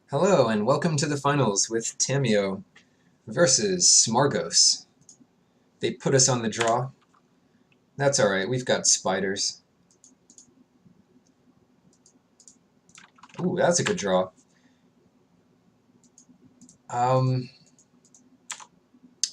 Hello and welcome to the finals with Tamio versus Smargos. They put us on the draw. That's alright, we've got spiders. Ooh, that's a good draw.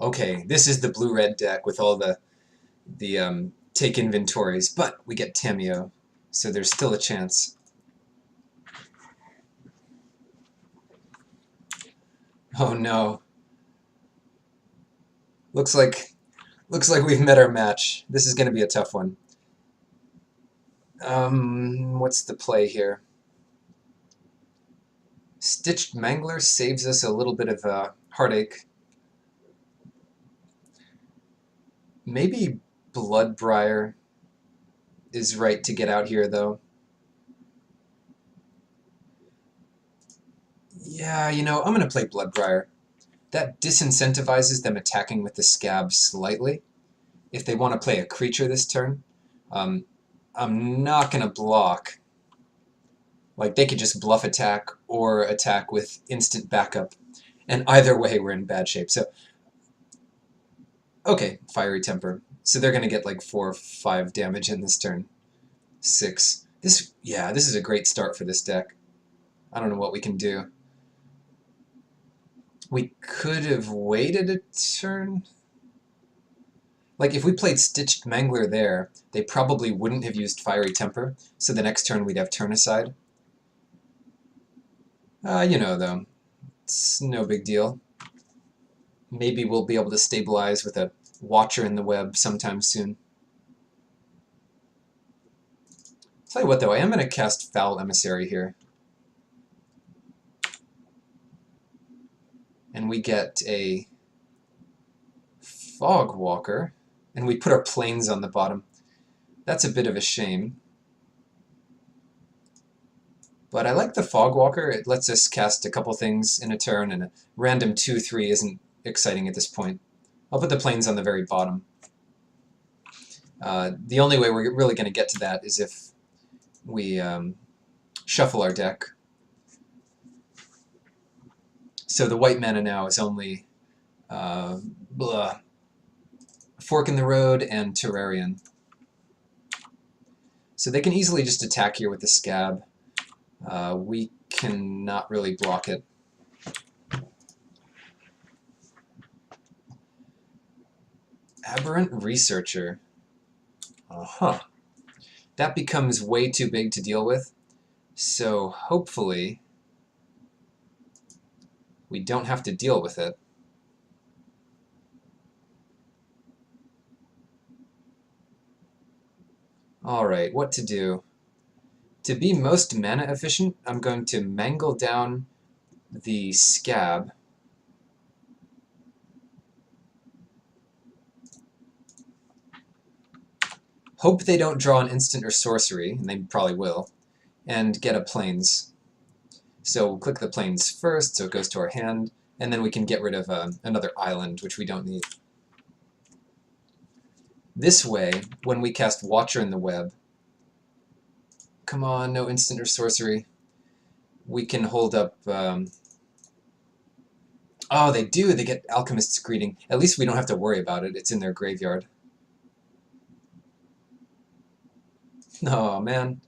Okay, this is the blue-red deck with all the take inventories, but we get Tamio, so there's still a chance. Oh no. Looks like we've met our match. This is going to be a tough one. What's the play here? Stitched Mangler saves us a little bit of heartache. Maybe Bloodbriar is right to get out here, though. Yeah, you know, I'm going to play Bloodbriar. That disincentivizes them attacking with the scab slightly. If they want to play a creature this turn, I'm not going to block. Like, they could just bluff attack or attack with instant backup. And either way, we're in bad shape. So, okay, Fiery Temper. So they're going to get like 4 or 5 damage in this turn. 6. This is a great start for this deck. I don't know what we can do. We could have waited a turn. Like, if we played Stitched Mangler there, they probably wouldn't have used Fiery Temper, so the next turn we'd have Turnicide. You know, though, it's no big deal. Maybe we'll be able to stabilize with a Watcher in the Web sometime soon. Tell you what, though, I am going to cast Foul Emissary here. And we get a Fogwalker, and we put our planes on the bottom. That's a bit of a shame. But I like the Fogwalker. It lets us cast a couple things in a turn, and a random 2-3 isn't exciting at this point. I'll put the planes on the very bottom. The only way we're really going to get to that is if we shuffle our deck. So the white mana now is only Fork in the Road and Terrarian. So they can easily just attack here with the Scab. We cannot really block it. Aberrant Researcher. That becomes way too big to deal with. So hopefully we don't have to deal with it. Alright, what to do? To be most mana efficient, I'm going to mangle down the Scab. Hope they don't draw an instant or sorcery, and they probably will, and get a plains. So we'll click the plains first, so it goes to our hand, and then we can get rid of another island, which we don't need. This way, when we cast Watcher in the Web, come on, no instant or sorcery, we can hold up... Oh, they do! They get Alchemist's Greeting. At least we don't have to worry about it. It's in their graveyard. Oh, man.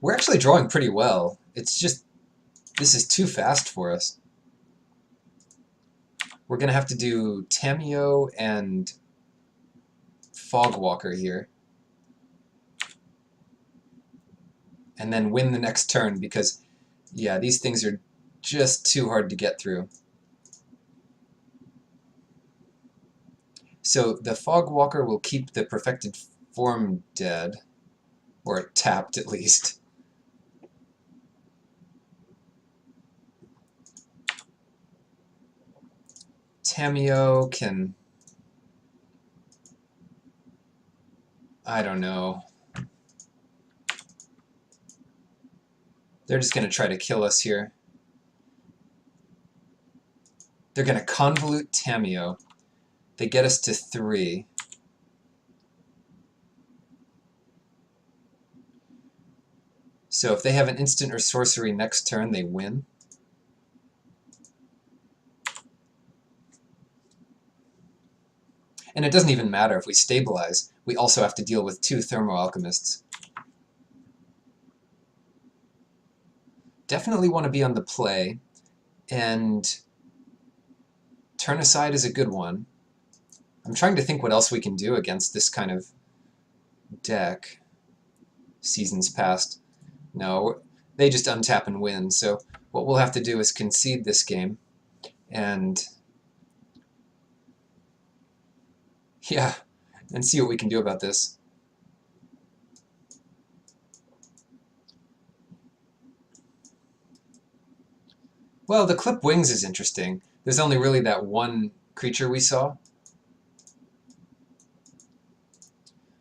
We're actually drawing pretty well. It's just... this is too fast for us. We're going to have to do Tamio and Fogwalker here. And then win the next turn because, yeah, these things are just too hard to get through. So the Fogwalker will keep the Perfected Form dead, or tapped at least. Tamio can... I don't know. They're just going to try to kill us here. They're going to Convolute Tamio. They get us to 3. So if they have an instant or sorcery next turn, they win. And it doesn't even matter if we stabilize. We also have to deal with 2 Thermo Alchemists. Definitely want to be on the play, and turn aside is a good one. I'm trying to think what else we can do against this kind of deck. Seasons Past. No, they just untap and win, so what we'll have to do is concede this game, and yeah, and see what we can do about this. Well, the Clip Wings is interesting. There's only really that one creature we saw.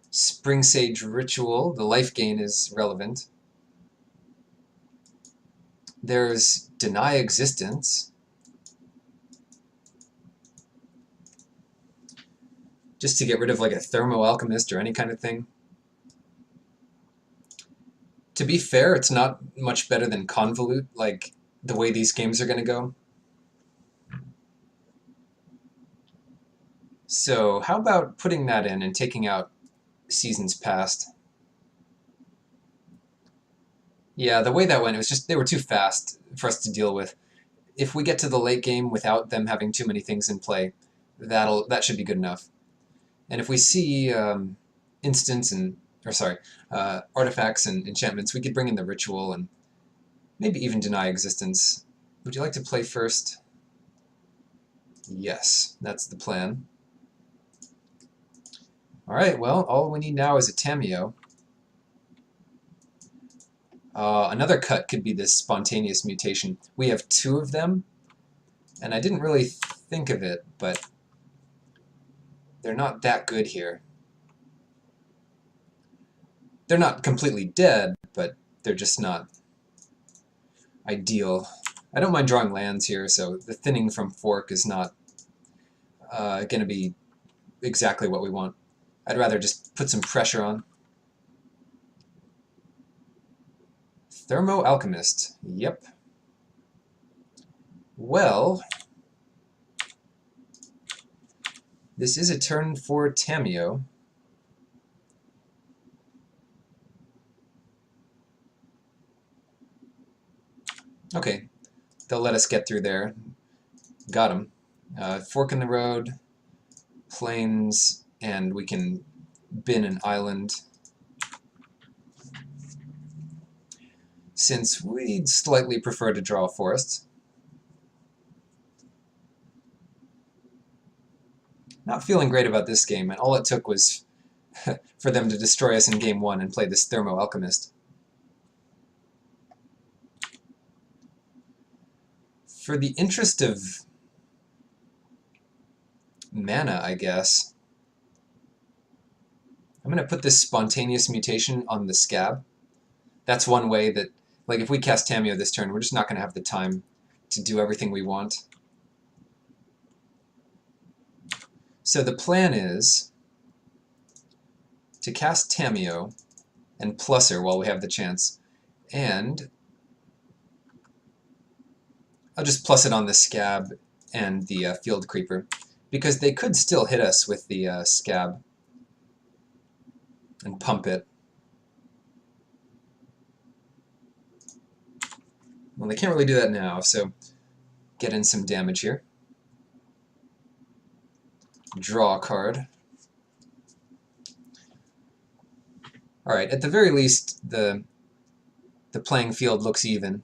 Spring Sage Ritual, the life gain is relevant. There's Deny Existence. Just to get rid of like a Thermo Alchemist or any kind of thing. To be fair, it's not much better than Convolute, like the way these games are going to go. So how about putting that in and taking out Seasons Past? Yeah, the way that went, it was just they were too fast for us to deal with. If we get to the late game without them having too many things in play, that should be good enough. And if we see instants and artifacts and enchantments, we could bring in the ritual and maybe even deny existence. Would you like to play first? Yes, that's the plan. Alright, well, all we need now is a Tamiyo. Another cut could be this spontaneous mutation. We have 2 of them, and I didn't really think of it, but they're not that good here. They're not completely dead, but they're just not ideal. I don't mind drawing lands here, so the thinning from Fork is not going to be exactly what we want. I'd rather just put some pressure on. Thermo Alchemist. Yep. Well, this is a turn for Tamiyo. Okay, they'll let us get through there. Got him. Fork in the road, plains, and we can bin an island. Since we'd slightly prefer to draw a forest. Not feeling great about this game, and all it took was for them to destroy us in game 1 and play this Thermo Alchemist. For the interest of mana, I guess, I'm going to put this spontaneous mutation on the Scab. That's one way that, like, if we cast Tamiyo this turn, we're just not going to have the time to do everything we want. So the plan is to cast Tamiyo and plus her while we have the chance, and I'll just plus it on the Scab and the Field Creeper, because they could still hit us with the Scab and pump it. Well, they can't really do that now, so get in some damage here. Draw a card. Alright, at the very least, the playing field looks even.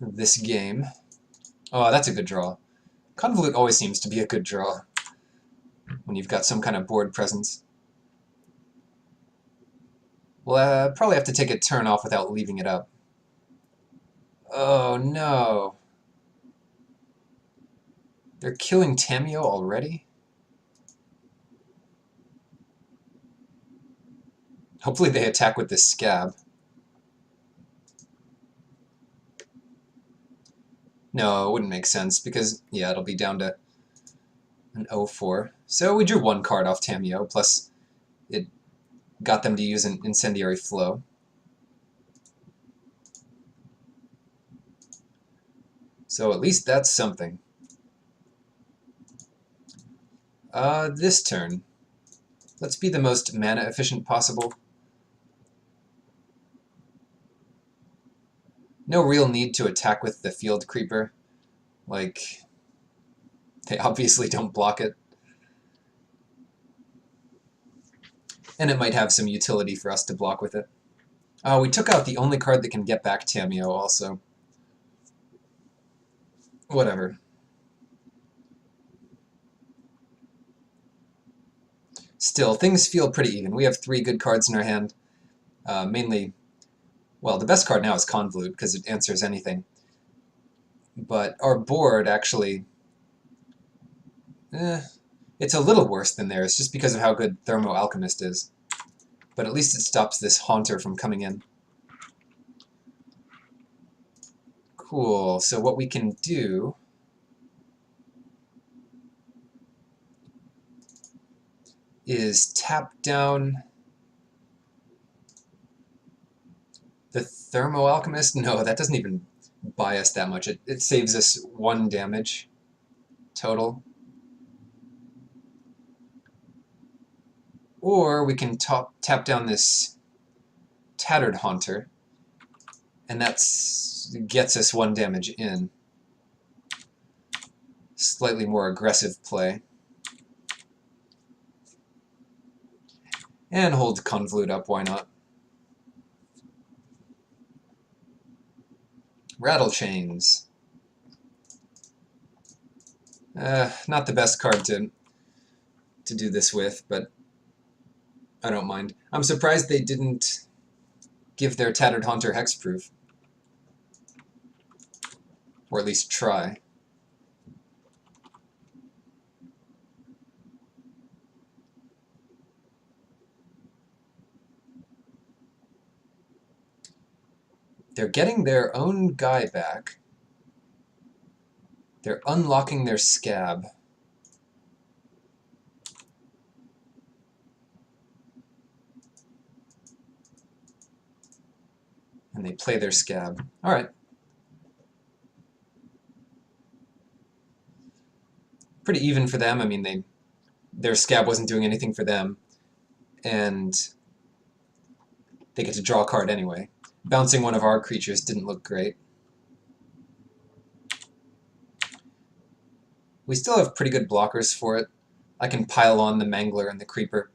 This game. Oh, that's a good draw. Convolute always seems to be a good draw when you've got some kind of board presence. We'll probably have to take a turn off without leaving it up. Oh no. They're killing Tamiyo already? Hopefully they attack with this Scab. No, it wouldn't make sense, because, yeah, it'll be down to an 0-4. So we drew 1 card off Tamiyo, plus it got them to use an incendiary flow. So at least that's something. This turn, let's be the most mana efficient possible. No real need to attack with the field creeper. Like, they obviously don't block it. And it might have some utility for us to block with it. We took out the only card that can get back Tamiyo also. Whatever. Still, things feel pretty even. We have 3 good cards in our hand. Mainly, well, the best card now is Convolute, because it answers anything. But our board actually... it's a little worse than theirs, just because of how good Thermo Alchemist is. But at least it stops this Haunter from coming in. Cool, so what we can do... is tap down the Thermo Alchemist. No, that doesn't even buy us that much. It saves us 1 damage total. Or we can tap down this Tattered Haunter, and that gets us 1 damage in. Slightly more aggressive play. And hold Convolute up, why not? Rattle Chains. Not the best card to do this with, but I don't mind. I'm surprised they didn't give their Tattered Haunter hexproof. Or at least try. They're getting their own guy back. They're unlocking their scab. And they play their scab. Alright. Pretty even for them. I mean, their scab wasn't doing anything for them. And they get to draw a card anyway. Bouncing one of our creatures didn't look great. We still have pretty good blockers for it. I can pile on the Mangler and the Creeper.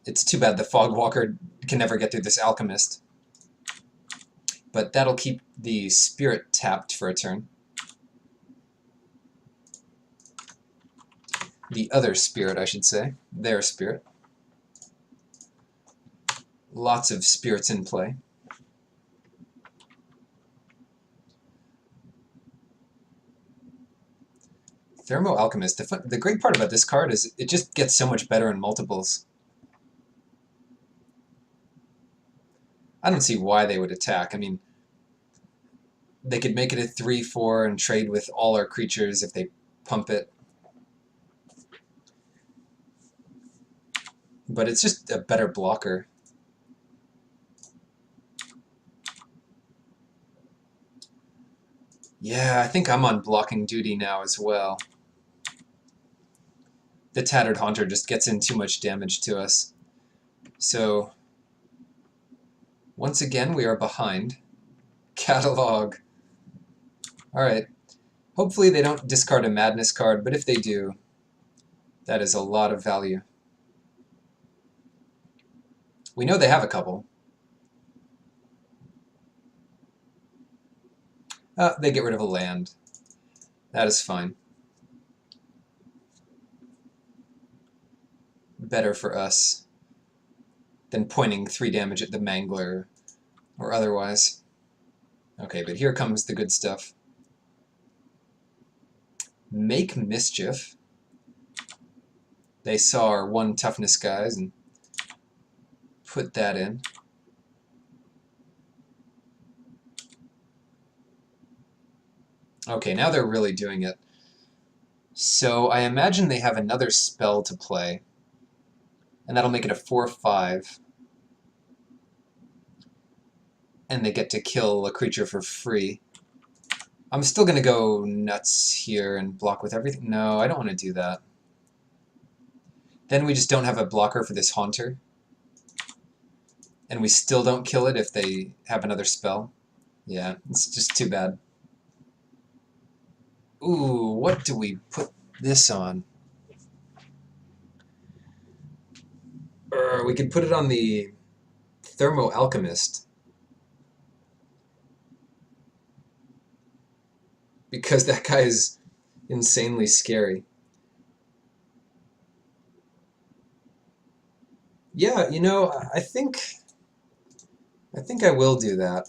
It's too bad the Fogwalker can never get through this Alchemist. But that'll keep the Spirit tapped for a turn. The other Spirit, I should say. Their Spirit. Lots of spirits in play. Thermo Alchemist. The great part about this card is it just gets so much better in multiples. I don't see why they would attack. I mean, they could make it a 3/4 and trade with all our creatures if they pump it. But it's just a better blocker. Yeah, I think I'm on blocking duty now as well. The Tattered Haunter just gets in too much damage to us. So, once again, we are behind. Catalog. Alright. Hopefully they don't discard a Madness card, but if they do, that is a lot of value. We know they have a couple. They get rid of a land. That is fine. Better for us than pointing 3 damage at the Mangler or otherwise. Okay, but here comes the good stuff. Make Mischief. They saw our 1 toughness guys and put that in. Okay, now they're really doing it. So I imagine they have another spell to play. And that'll make it a 4/5. And they get to kill a creature for free. I'm still going to go nuts here and block with everything. No, I don't want to do that. Then we just don't have a blocker for this Haunter. And we still don't kill it if they have another spell. Yeah, it's just too bad. Ooh, what do we put this on? We could put it on the Thermo Alchemist. Because that guy is insanely scary. Yeah, you know, I think I will do that.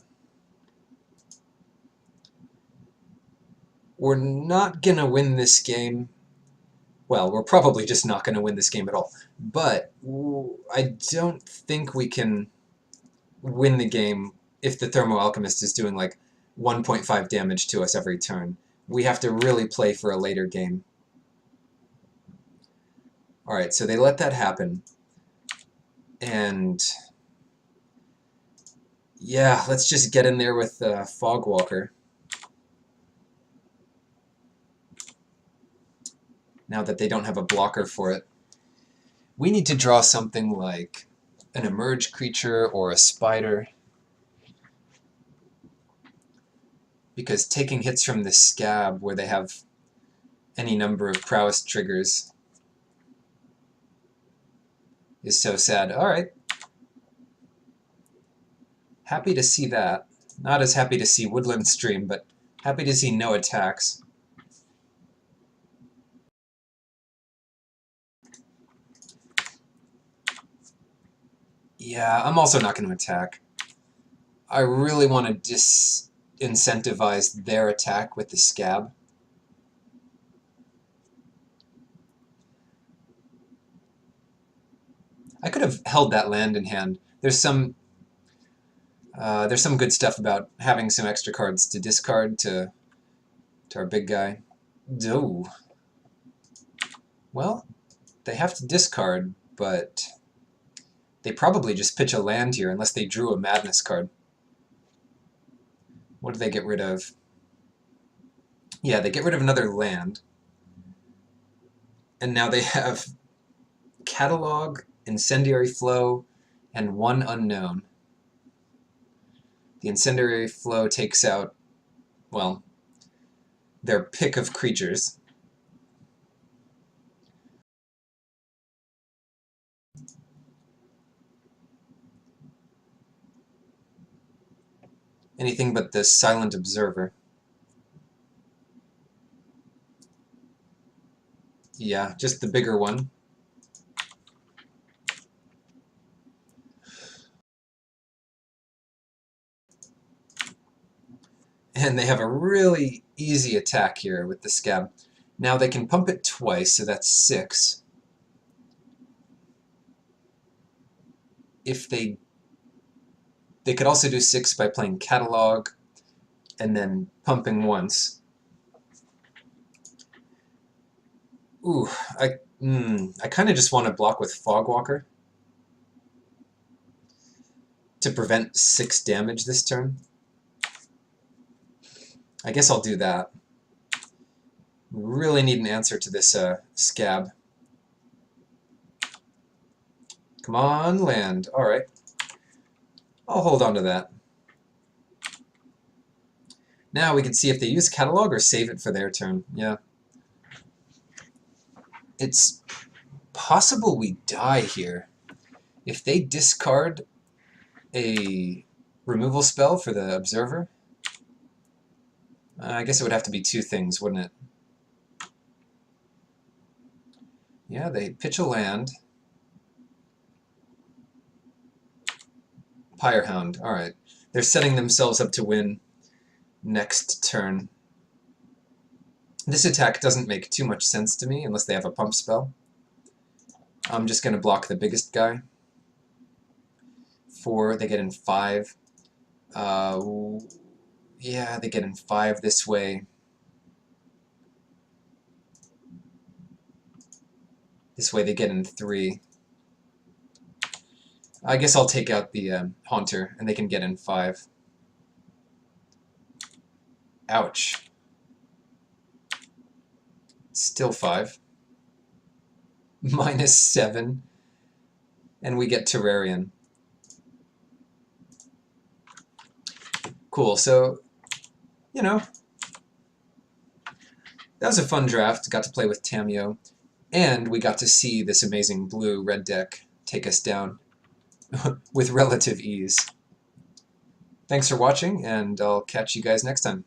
We're not gonna win this game. Well, we're probably just not gonna win this game at all. But I don't think we can win the game if the Thermo Alchemist is doing like 1.5 damage to us every turn. We have to really play for a later game. Alright, so they let that happen. And yeah, let's just get in there with Fogwalker. Now that they don't have a blocker for it. We need to draw something like an emerge creature or a spider. Because taking hits from the scab where they have any number of prowess triggers is so sad. Alright. Happy to see that. Not as happy to see Woodland Stream, but happy to see no attacks. Yeah, I'm also not going to attack. I really want to disincentivize their attack with the scab. I could have held that land in hand. There's some good stuff about having some extra cards to discard to our big guy. Oh. Well, they have to discard, but they probably just pitch a land here unless they drew a Madness card. What do they get rid of? Yeah, they get rid of another land. And now they have Catalog, Incendiary Flow, and one unknown. The Incendiary Flow takes out, well, their pick of creatures. Anything but the Silent Observer. Yeah, just the bigger one. And they have a really easy attack here with the Scab. Now they can pump it twice, so that's 6. If they could also do 6 by playing Catalog and then pumping once. Ooh, I kind of just want to block with Fogwalker to prevent 6 damage this turn. I guess I'll do that. Really need an answer to this Scab. Come on, land. Alright. I'll hold on to that. Now we can see if they use Catalog or save it for their turn. Yeah. It's possible we die here. If they discard a removal spell for the Observer, I guess it would have to be 2 things, wouldn't it? Yeah, they pitch a land. Pyrehound, alright. They're setting themselves up to win next turn. This attack doesn't make too much sense to me unless they have a pump spell. I'm just going to block the biggest guy. 4, they get in 5. Yeah, they get in 5 this way. This way they get in 3. I guess I'll take out the Haunter, and they can get in 5. Ouch. Still 5. -7. And we get Terrarian. Cool, so, you know, that was a fun draft. Got to play with Tamiyo. And we got to see this amazing blue-red deck take us down with relative ease. Thanks for watching, and I'll catch you guys next time.